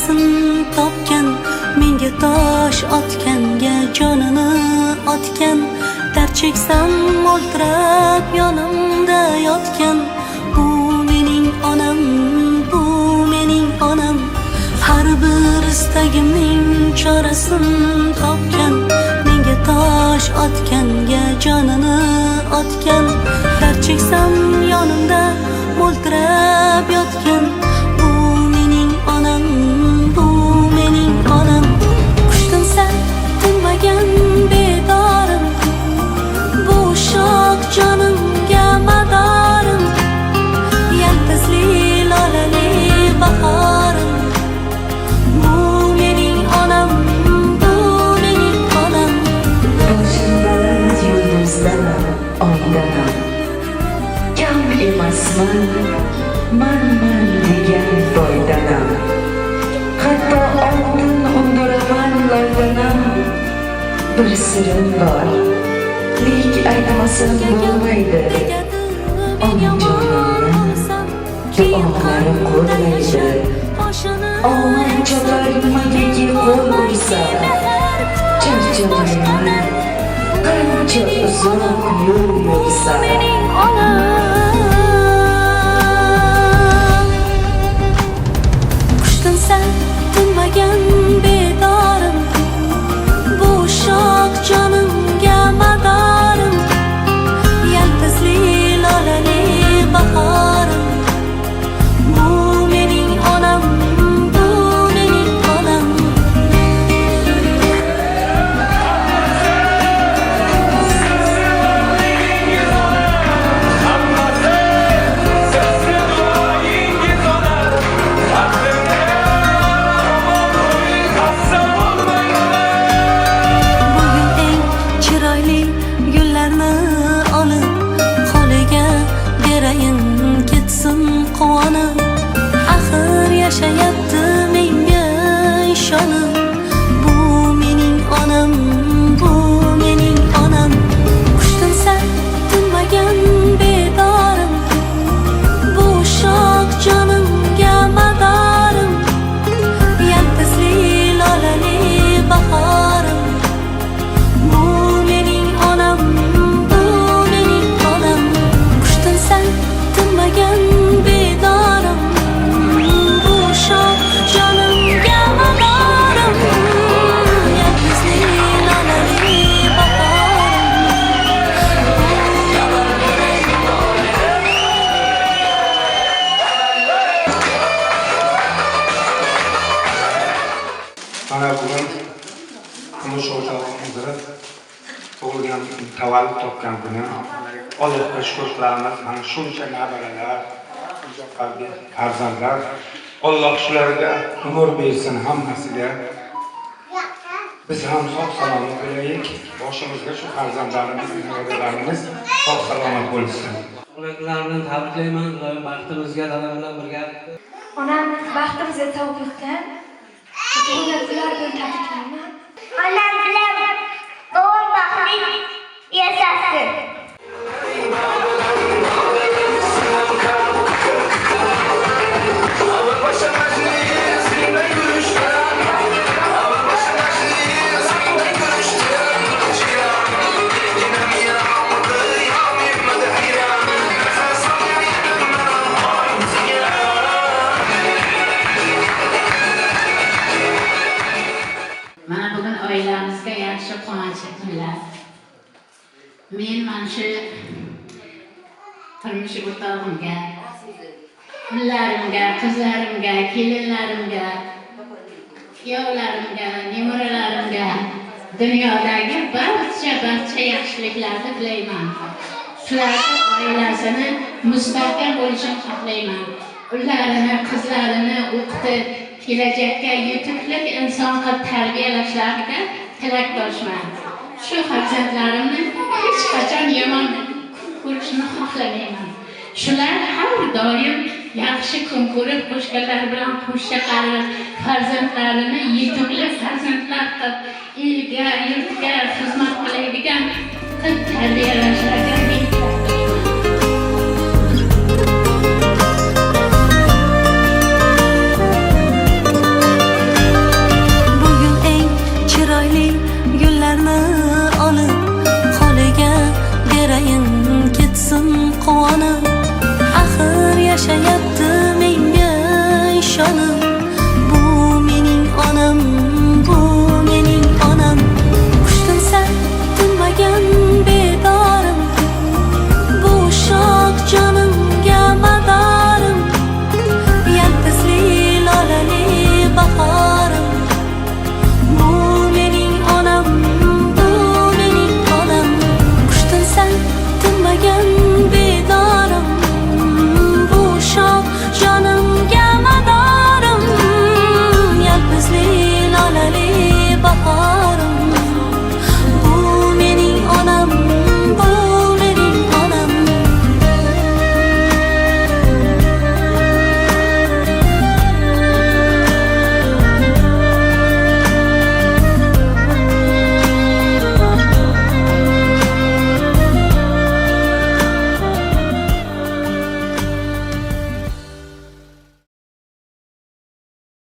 chorasini topgan, menga tosh otganga jonini otgan, dard cheksam mo'ltirab yonimda yotgan. Bu mening onam, bu mening onam, har bir istagimning chorasini topgan, menga tosh otganga jonini otgan, dard cheksam yonimda mo'ltirab yotgan. Bu mening onam, bu mening onam. Qushdim san tinmagan bedorim, bu shoh jonimga madorim, yaltizli lolali bahorim. Bu mening onam, bu mening onam. Boshimdalar yulduzlar oydalar, kam emasman man degan foydadan. Hatto oltin undiraman loydanam. Bir sirim bor, lek aytmasam bo'lmaydi. Onajonimni duolari qo'llaydi. Omad cholar nimaga qo'l ursa, charchamayman qancha uzoq yo'l yursa. Qushdim san tinmagan bedorim, bu shoh jonimga madorim, yaltizli lolali bahorim. Bu mening onam, bu mening onam. Bugun eng chiroyli gullarni olib, qo'liga berayin ketsin quvonib. Axir yashayapti menga ishonib. Bu mening onam, bu mening onam. Qushdim san tinmagan bedorim, bu shoh jonimga madorim, yaltizli lolali bahorim. Bu mening onam, bu mening onam. Qushdim san tinmagan bedorim, bu shoh jonimga madorim, yaltizli lolali Mana bugun kumush o'rtog'imizga tug'ilgan, tavallud topgan kuni. Allohga shukr qilamiz. Mana shuncha nabiralar, shuncha qalbi farzandlar. Alloh shularga umr bersin hammasiga. Biz ham sog' salomat bo'laylik. Boshimizga shu farzandlarimiz, nabiralarimiz sog' salomat bo'lsin. Ularni tabriklayman. Ular baxtimizga dadam bilan birga. Onam baxtimizga tavfiqdan ular bilan tabriklayman. Onam bilan doğum baxtli yashasın. Mana bugun oilamizga yaxshi quvonchli kunlar. Men mana shu turmush o'rtog'imga, pullarimga, qizlarimga, kelinlarimga, kuyovlarimga, nevaralarimga dunyodagi barcha yaxshiliklarni tilayman. Shularning oilasini mustahkam bo'lishini xohlayman. Ularni, qizlarini o'qitib, kelajakka yutuqli inson qilib tarbiyalashlariga tilakdoshman. Shu farzandlarimni hech qachon yomon ko'rishni xohlamayman. Shular har doim yaxshi kun ko'rib, qo'shganlar bilan qo'shcha qarib, farzandlarini yutuqli farzandlar qilib, elga, yurtga xizmat qiladigan qilib tarbiyalashlariga quvonib, axir yashayapti